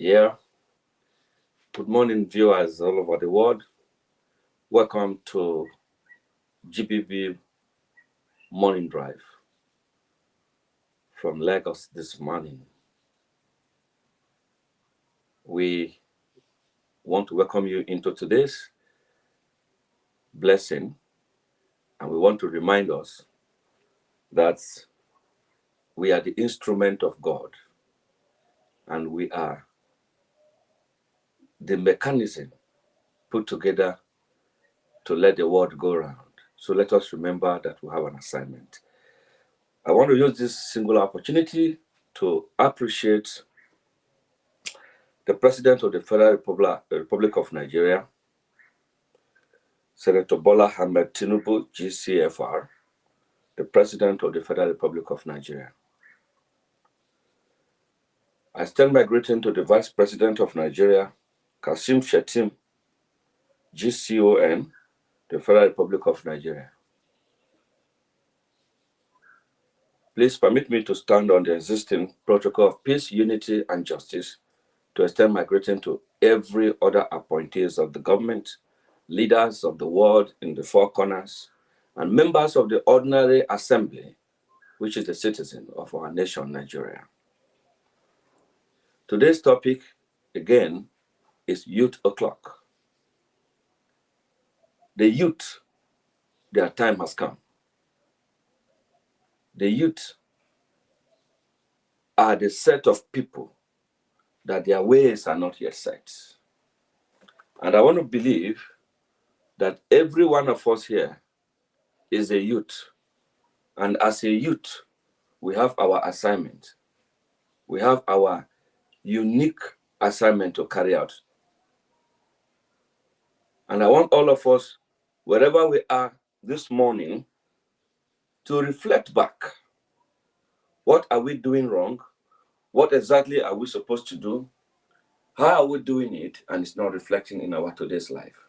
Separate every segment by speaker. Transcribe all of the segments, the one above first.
Speaker 1: Yeah, good morning, viewers all over the world. Welcome to GBV Morning Drive from Lagos this morning. We want to welcome you into today's blessing, and we want to remind us that we are the instrument of God and we are the mechanism put together to let the world go round. So let us remember that we have an assignment. I want to use this singular opportunity to appreciate the President of the Federal Republic of Nigeria, Senator Bola Ahmed Tinubu, GCFR, the President of the Federal Republic of Nigeria. I extend my greeting to the Vice President of Nigeria, Kashim Shettima, GCON, the Federal Republic of Nigeria. Please permit me to stand on the existing protocol of peace, unity, and justice to extend my greeting to every other appointees of the government, leaders of the world in the four corners, and members of the ordinary assembly, which is the citizen of our nation, Nigeria. Today's topic, again, is Youth O'Clock. The youth, their time has come. The youth are the set of people that their ways are not yet set. And I want to believe that every one of us here is a youth. And as a youth, we have our assignment. We have our unique assignment to carry out. And I want all of us, wherever we are this morning, to reflect back. What are we doing wrong? What exactly are we supposed to do? How are we doing it? And it's not reflecting in our today's life.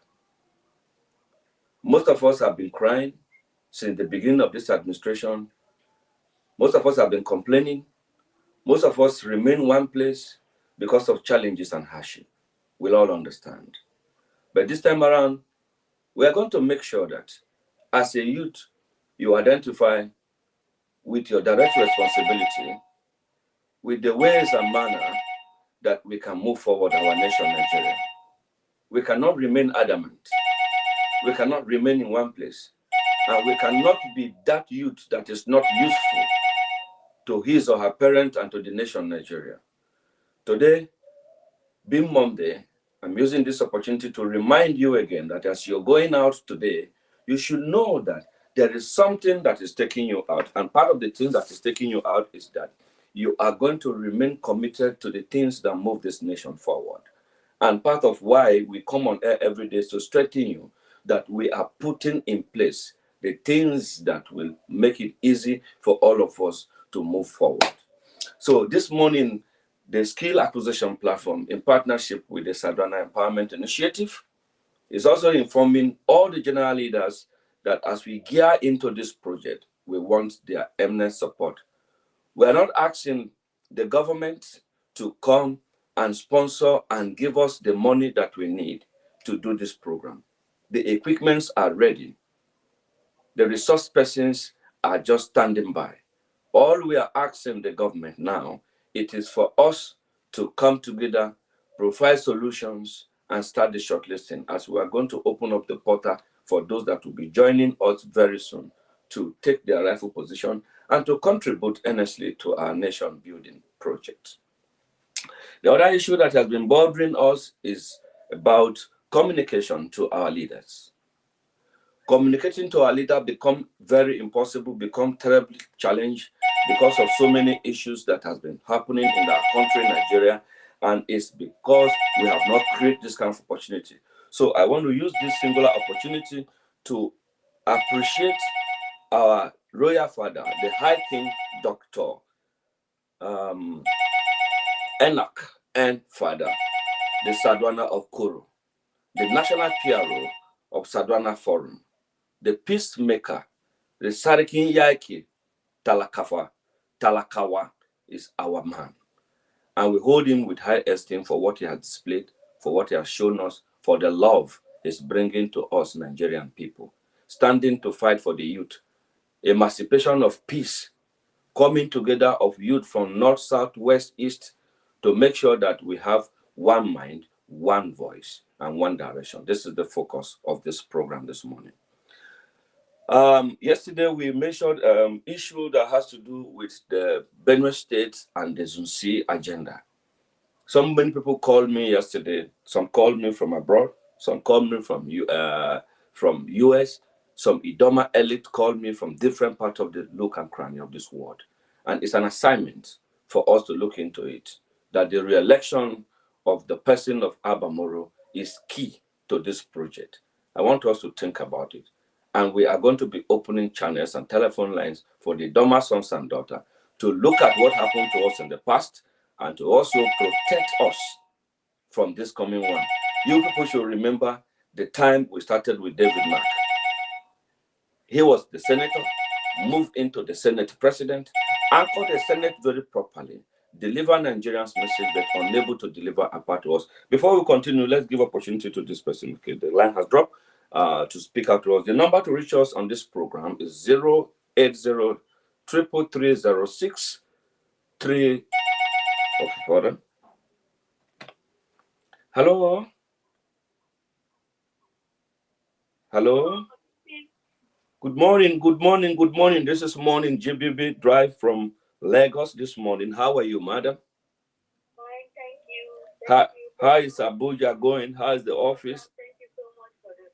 Speaker 1: Most of us have been crying since the beginning of this administration. Most of us have been complaining. Most of us remain one place because of challenges and hardship. We'll all understand. But this time around, we are going to make sure that as a youth, you identify with your direct responsibility, with the ways and manner that we can move forward our nation, Nigeria. We cannot remain adamant. We cannot remain in one place. And we cannot be that youth that is not useful to his or her parent and to the nation, Nigeria. Today, being Monday, I'm using this opportunity to remind you again that as you're going out today, you should know that there is something that is taking you out. And part of the thing that is taking you out is that you are going to remain committed to the things that move this nation forward. And part of why we come on air every day is to strengthen you that we are putting in place the things that will make it easy for all of us to move forward. So this morning, the Skill Acquisition Platform, in partnership with the Sadwana Empowerment Initiative, is also informing all the general leaders that as we gear into this project, we want their eminent support. We are not asking the government to come and sponsor and give us the money that we need to do this program. The equipments are ready. The resource persons are just standing by. All we are asking the government now, it is for us to come together, provide solutions, and start the shortlisting, as we are going to open up the portal for those that will be joining us very soon to take their rightful position and to contribute earnestly to our nation building project. The other issue that has been bothering us is about communication to our leaders. Communicating to our leader become very impossible, become terribly challenged because of so many issues that has been happening in our country, Nigeria, and it's because we have not created this kind of opportunity. So I want to use this singular opportunity to appreciate our royal father, the High King Dr. Enoch and Father, the Sadwana of Kuru, the national PRO of Sadwana Forum, the peacemaker, the Sarikin Yaiki Talakawa is our man. And we hold him with high esteem for what he has displayed, for what he has shown us, for the love he's bringing to us Nigerian people, standing to fight for the youth, emancipation of peace, coming together of youth from north, south, west, east, to make sure that we have one mind, one voice, and one direction. This is the focus of this program this morning. Yesterday, we mentioned issue that has to do with the Benue State and the Zunsi agenda. So many people called me yesterday. Some called me from abroad. Some called me from US. Some Idoma elite called me from different parts of the nook and cranny of this world. And it's an assignment for us to look into it, that the re-election of the person of Abba Moro is key to this project. I want us to think about it. And we are going to be opening channels and telephone lines for the Idoma sons and daughters to look at what happened to us in the past and to also protect us from this coming one. You people should remember the time we started with David Mark. He was the senator, moved into the Senate president, anchored the Senate very properly, deliver Nigerians' message, but unable to deliver apart to us. Before we continue, let's give opportunity to this person. Okay, the line has dropped to speak out to us. The number to reach us on this program is 080 33306 3. Okay, hold on. Hello? Hello? Good morning, good morning, good morning. This is Morning GBB Drive from Lagos this morning. How are you, madam?
Speaker 2: Fine, thank you.
Speaker 1: How is Abuja going? How is the office?
Speaker 2: Thank you so much for the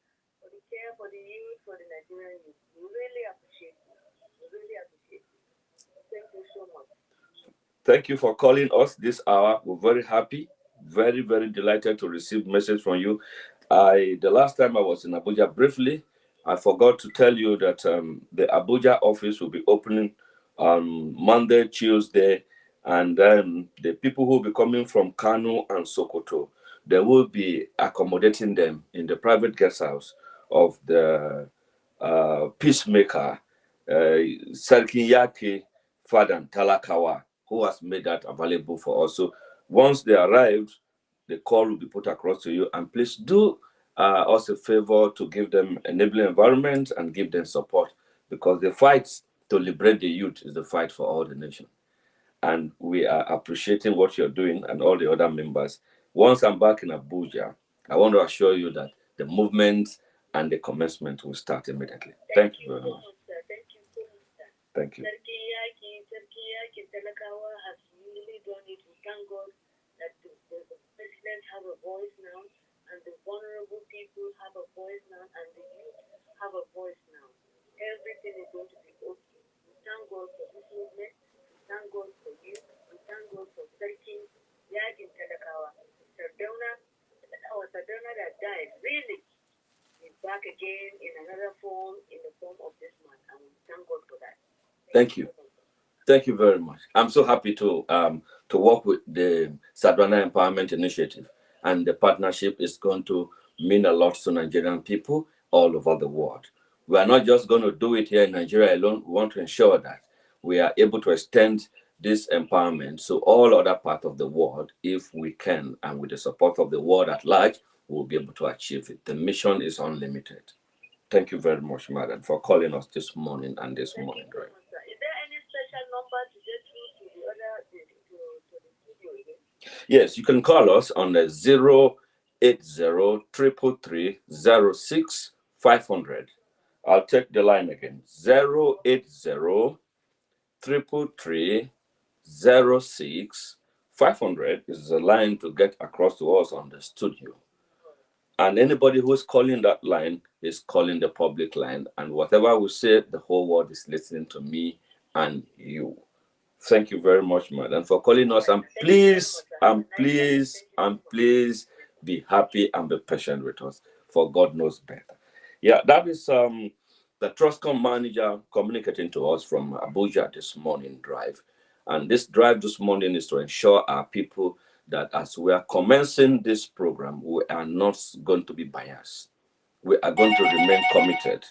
Speaker 2: care, for the youth, for the Nigerian youth. We really appreciate it. We really appreciate it. Thank you so much.
Speaker 1: Thank you for calling us this hour. We're very happy, very, very delighted to receive message from you. The last time I was in Abuja briefly, I forgot to tell you that the Abuja office will be opening on Monday, Tuesday, and then the people who will be coming from Kano and Sokoto, they will be accommodating them in the private guest house of the peacemaker, Sarkin Yaki Fadan Talakawa, who has made that available for us. So once they arrived, the call will be put across to you, and please do us a favor to give them enabling environment and give them support, because the fight to liberate the youth is the fight for all the nation. And we are appreciating what you're doing and all the other members. Once I'm back in Abuja, I want to assure you that the movement and the commencement will start immediately. Thank you very much.
Speaker 2: Thank you so much, sir.
Speaker 1: Thank you.
Speaker 2: Sarki Talakawa has really done it. We thank God that the president have a voice now, and the vulnerable people have a voice now, and the youth have a voice now. Everything is going to be okay. We thank God for this movement. We thank God for you. We thank God for Sarki Talakawa. Our Sardona that died, really, is back again in another form, in the form of this man, and we thank God for that.
Speaker 1: Thank you. Thank you very much. I'm so happy to work with the Sardana Empowerment Initiative, and the partnership is going to mean a lot to Nigerian people all over the world. We are not just going to do it here in Nigeria alone. We want to ensure that we are able to extend this empowerment to all other parts of the world if we can, and with the support of the world at large, we'll be able to achieve it. The mission is unlimited. Thank you very much, madam, for calling us this morning and this morning. Right?
Speaker 2: Is there any special number to get through to the other to the studio again?
Speaker 1: Yes, you can call us on the 080-333-06-500. I'll take the line again. 080-333-06-500 is the line to get across to us on the studio. And anybody who's calling that line is calling the public line. And whatever we say, the whole world is listening to me and you. Thank you very much, madam, for calling us. And please, be happy and be patient with us, for God knows better. Yeah, that is the Trustcom manager communicating to us from Abuja this morning drive. And this drive this morning is to ensure our people that as we are commencing this program, we are not going to be biased. We are going to remain committed.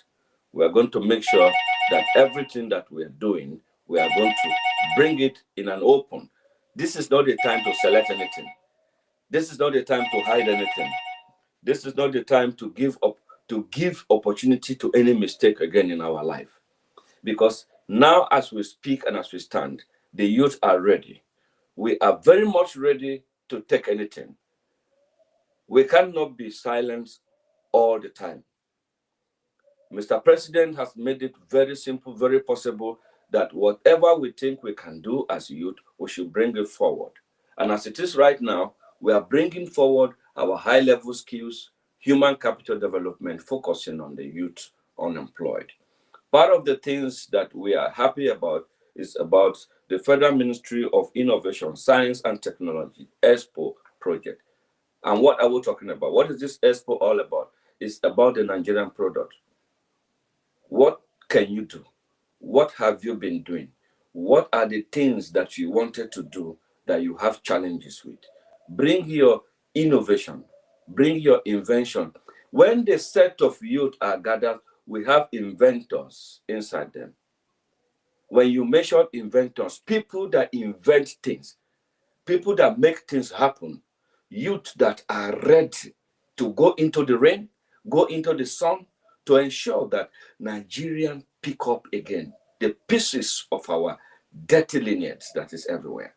Speaker 1: We are going to make sure that everything that we are doing, we are going to bring it in an open, This is not the time to select anything. This is not the time to hide anything. This is not the time to give opportunity to any mistake again in our life. Because now, as we speak and as we stand, the youth are ready. We are very much ready to take anything. We cannot be silent all the time. Mr. President has made it very simple, very possible that whatever we think we can do as youth, we should bring it forward. And as it is right now, we are bringing forward our high level skills, human capital development, focusing on the youth unemployed. Part of the things that we are happy about is about the Federal Ministry of Innovation, Science and Technology, EXPO project. And what are we talking about? What is this EXPO all about? It's about the Nigerian product. What can you do? What have you been doing? What are the things that you wanted to do that you have challenges with? Bring your innovation, bring your invention. When the set of youth are gathered, we have inventors inside them. When you mention inventors, people that invent things, people that make things happen, youth that are ready to go into the rain, go into the sun, to ensure that Nigerians pick up again the pieces of our dirty lineage that is everywhere.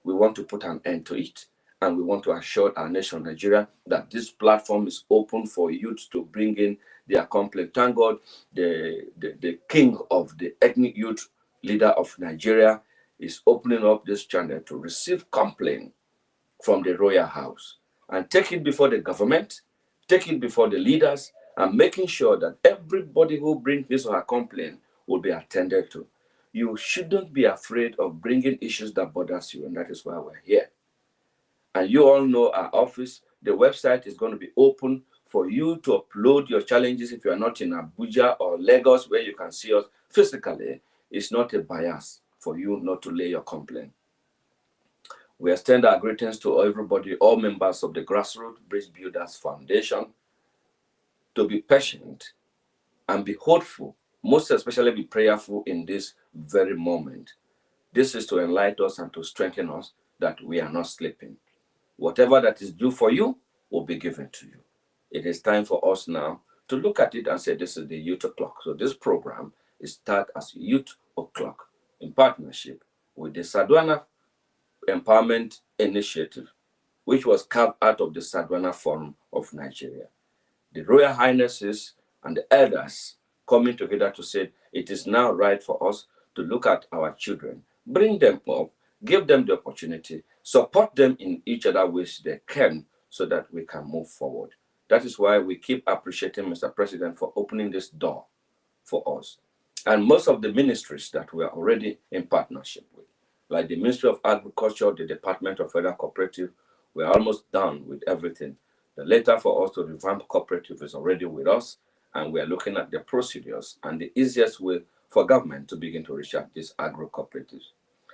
Speaker 1: We want to put an end to it, and we want to assure our nation, Nigeria, that this platform is open for youth to bring in their complaint. Thank God, the king of the ethnic youth leader of Nigeria is opening up this channel to receive complaint from the royal house and take it before the government, take it before the leaders, and making sure that everybody who brings his or her complaint will be attended to. You shouldn't be afraid of bringing issues that bothers you, and that is why we're here. And you all know our office, the website is going to be open for you to upload your challenges. If you are not in Abuja or Lagos, where you can see us physically, it's not a bias for you not to lay your complaint. We extend our greetings to everybody, all members of the Grassroots Bridge Builders Foundation, to be patient and be hopeful, most especially be prayerful in this very moment. This is to enlighten us and to strengthen us that we are not sleeping. Whatever that is due for you will be given to you. It is time for us now to look at it and say this is the Youth O'Clock. So this program is start as Youth O'Clock in partnership with the Sadwana Empowerment Initiative, which was carved out of the Sadwana Forum of Nigeria. The Royal Highnesses and the elders coming together to say it is now right for us to look at our children, bring them up, give them the opportunity, support them in each other ways they can so that we can move forward. That is why we keep appreciating Mr. President for opening this door for us. And most of the ministries that we are already in partnership with, like the Ministry of Agriculture, the Department of Federal Cooperative, we're almost done with everything. The letter for us to revamp cooperative is already with us, and we are looking at the procedures and the easiest way for government to begin to reach out these agro cooperatives.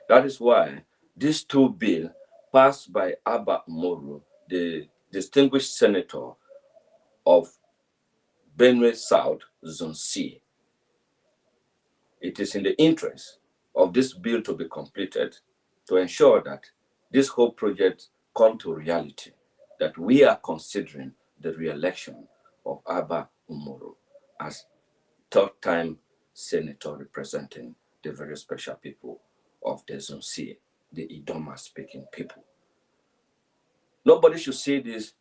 Speaker 1: That is why these two bills passed by Abba Umoru, the distinguished senator of Benue South, Zone C. It is in the interest of this bill to be completed to ensure that this whole project come to reality, that we are considering the re-election of Abba Umoru as third-time senator representing the very special people of the Zone C, the Idoma-speaking people. Nobody should see this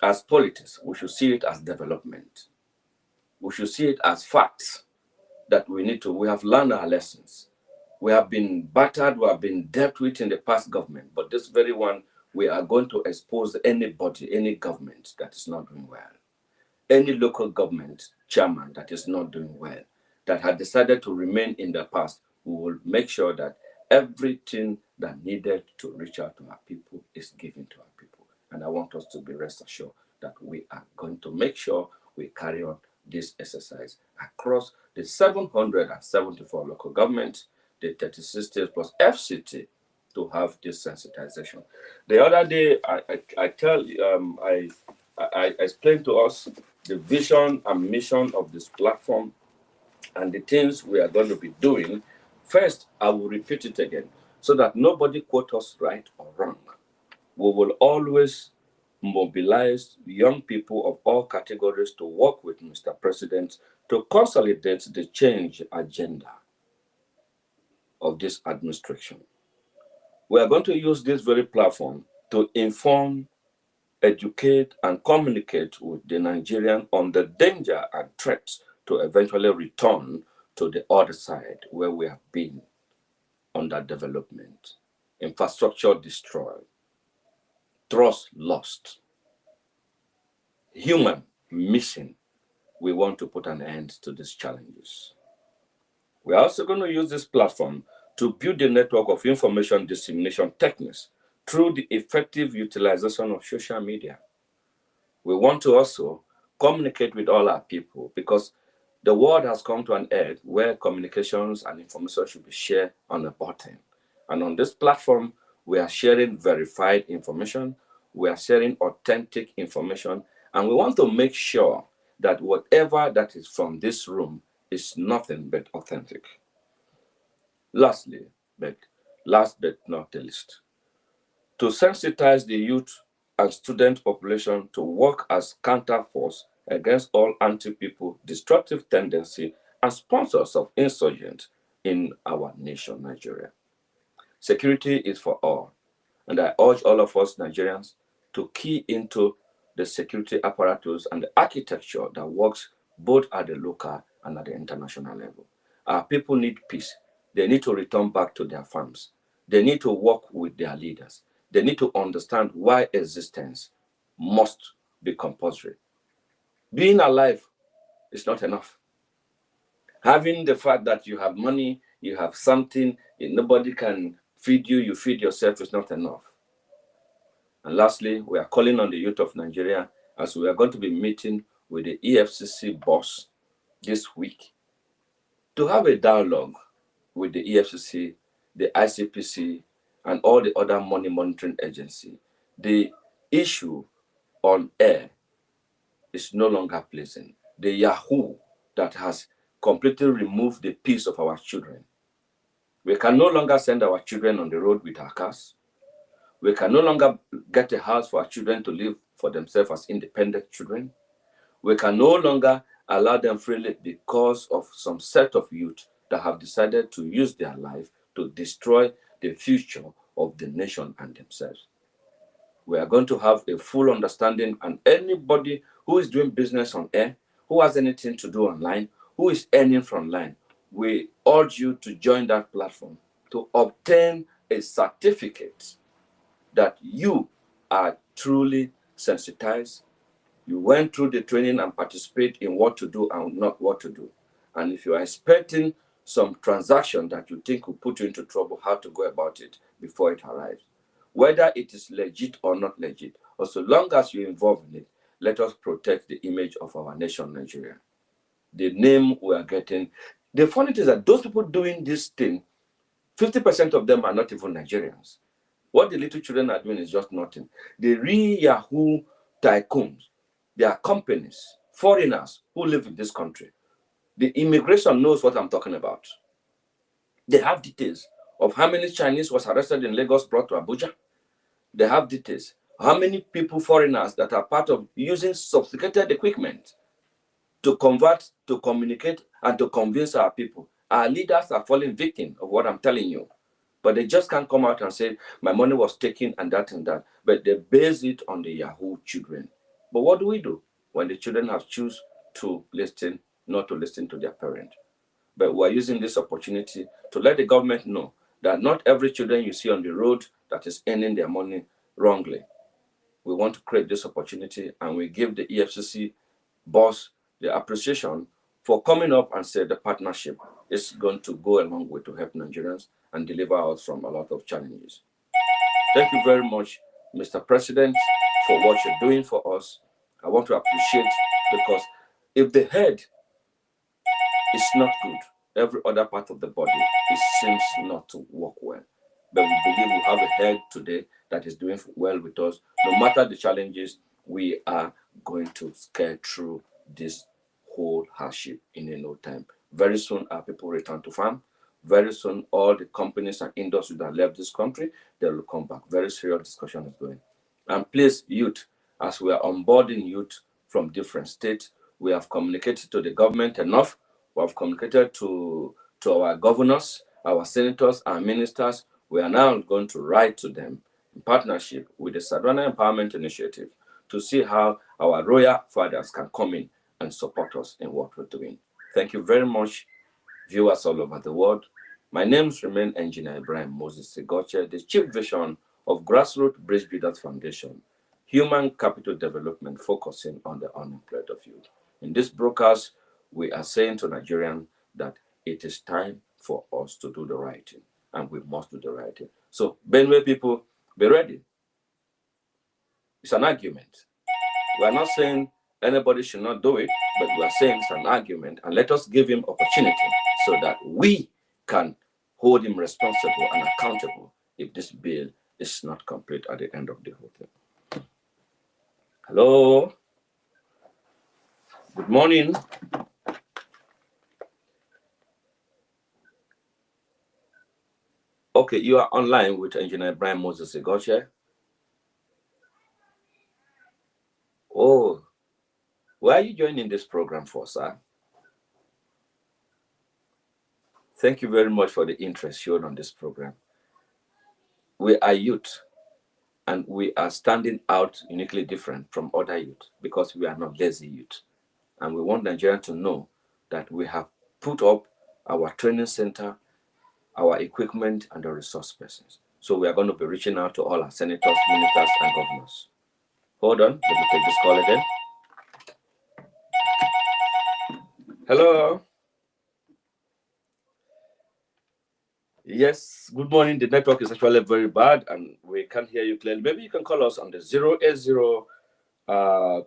Speaker 1: as politics. We should see it as development. We should see it as facts that we have learned our lessons. We have been battered, we have been dealt with in the past government, but this very one, we are going to expose anybody, any government that is not doing well, any local government chairman that is not doing well, that had decided to remain in the past. We will make sure that everything that needed to reach out to our people is given to our people. And I want us to be rest assured that we are going to make sure we carry on this exercise across the 774 local governments, the 36 states plus FCT, to have this sensitization. The other day, I explained to us the vision and mission of this platform and the things we are going to be doing. First, I will repeat it again. so that nobody quote us right or wrong. We will always mobilize young people of all categories to work with Mr. President to consolidate the change agenda of this administration. We are going to use this very platform to inform, educate, and communicate with the Nigerian on the danger and threats to eventually return to the other side where we have been under development, infrastructure destroyed, trust lost, human missing. We want to put an end to these challenges. We're also going to use this platform to build a network of information dissemination techniques through the effective utilization of social media. We want to also communicate with all our people because the world has come to an end where communications and information should be shared on a button. And on this platform, we are sharing verified information, we are sharing authentic information, and we want to make sure that whatever that is from this room is nothing but authentic. Lastly, but last but not the least, to sensitize the youth and student population to work as counterforce against all anti-people destructive tendency and sponsors of insurgents in our nation, Nigeria. Security is for all, and I urge all of us Nigerians to key into the security apparatus and the architecture that works both at the local and at the international level. Our people need peace. They need to return back to their farms. They need to work with their leaders. They need to understand why existence must be compulsory. Being alive is not enough. Having the fact that you have money, you have something, nobody can feed you, you feed yourself is not enough. And lastly, we are calling on the youth of Nigeria as we are going to be meeting with the EFCC boss this week to have a dialogue with the EFCC, the ICPC, and all the other money monitoring agencies. The issue on air is no longer pleasant. The Yahoo that has completely removed the peace of our children. We can no longer send our children on the road with our cars. We can no longer get a house for our children to live for themselves as independent children. We can no longer allow them freely because of some set of youth that have decided to use their life to destroy the future of the nation and themselves. We are going to have a full understanding, and anybody who is doing business on air, who has anything to do online, who is earning from online, we urge you to join that platform to obtain a certificate that you are truly sensitized. You went through the training and participate in what to do and not what to do. And if you are expecting some transaction that you think will put you into trouble, how to go about it before it arrives. Whether it is legit or not legit, or so long as you're involved in it, let us protect the image of our nation, Nigeria. The name we are getting. The funny thing is that those people doing this thing, 50% of them are not even Nigerians. What the little children are doing is just nothing. The real Yahoo tycoons, they are companies, foreigners who live in this country. The immigration knows what I'm talking about. They have details of how many Chinese was arrested in Lagos brought to Abuja. They have details. How many people, foreigners, that are part of using sophisticated equipment to convert, to communicate, and to convince our people. Our leaders are falling victim of what I'm telling you. But they just can't come out and say, my money was taken and that and that. But they base it on the Yahoo children. But what do we do when the children have choose to listen, not to listen to their parent? But we're using this opportunity to let the government know that not every children you see on the road that is earning their money wrongly. We want to create this opportunity, and we give the EFCC boss the appreciation for coming up and say the partnership is going to go a long way to help Nigerians and deliver us from a lot of challenges. Thank you very much, Mr. President, for what you're doing for us. I want to appreciate, because if the head is not good, every other part of the body, it seems not to work well. But we believe we have a head today that is doing well with us. No matter the challenges, we are going to scale through this whole hardship in a no time. Very soon, our people return to farm. Very soon, all the companies and industries that left this country, they will come back. Very serious discussion is going. And please, youth, as we are onboarding youth from different states, we have communicated to the government enough. We have communicated to our governors, our senators, our ministers. We are now going to write to them in partnership with the Sardauna Empowerment Initiative to see how our royal fathers can come in and support us in what we're doing. Thank you very much, viewers all over the world. My names remain Engineer Ibrahim Moses Segoche, the Chief Vision of Grassroots Bridge Builders Foundation, Human Capital Development focusing on the unemployed of youth. In this broadcast, we are saying to Nigerians that it is time for us to do the right thing, and we must do the right thing. So, Benue people, be ready. It's an argument. We are not saying anybody should not do it, but we are saying it's an argument, and let us give him opportunity so that we can hold him responsible and accountable if this bill is not complete at the end of the whole thing. Hello. Good morning. Okay, you are online with Engineer Brian Moses Segoche. Oh, why are you joining this program for, sir? Thank you very much for the interest shown on this program. We are youth, and we are standing out uniquely different from other youth because we are not lazy youth. And we want Nigerians to know that we have put up our training center, our equipment, and the resource persons. So we are going to be reaching out to all our senators, ministers, and governors. Hold on, let me take this call again. Hello. Yes, good morning. The network is actually very bad and we can't hear you clearly. Maybe you can call us on the 080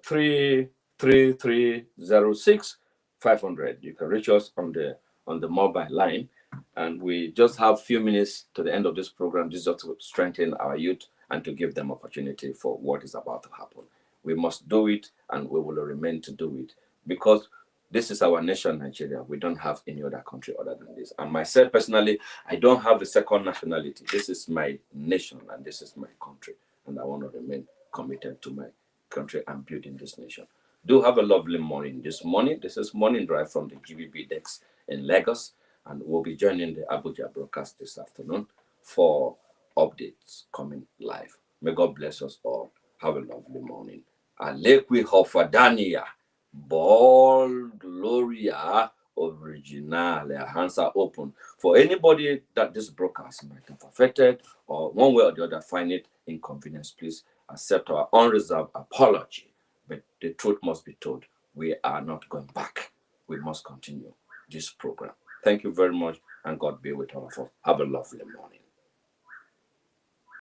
Speaker 1: 33306 500. You can reach us on the mobile line. And we just have a few minutes to the end of this program just to strengthen our youth and to give them opportunity for what is about to happen. We must do it, and we will remain to do it because this is our nation, Nigeria. We don't have any other country other than this. And myself personally, I don't have a second nationality. This is my nation and this is my country. And I want to remain committed to my country and building this nation. Do have a lovely morning this morning. This is Morning Drive from the GBB Dex in Lagos. And we'll be joining the Abuja broadcast this afternoon for updates coming live. May God bless us all. Have a lovely morning. Alekwi Hofadania, Ball Gloria Original. Our hands are open. For anybody that this broadcast might have affected or one way or the other find it inconvenience, please accept our unreserved apology. But the truth must be told. We are not going back. We must continue this program. Thank you very much, and God be with all of us. Have a lovely morning.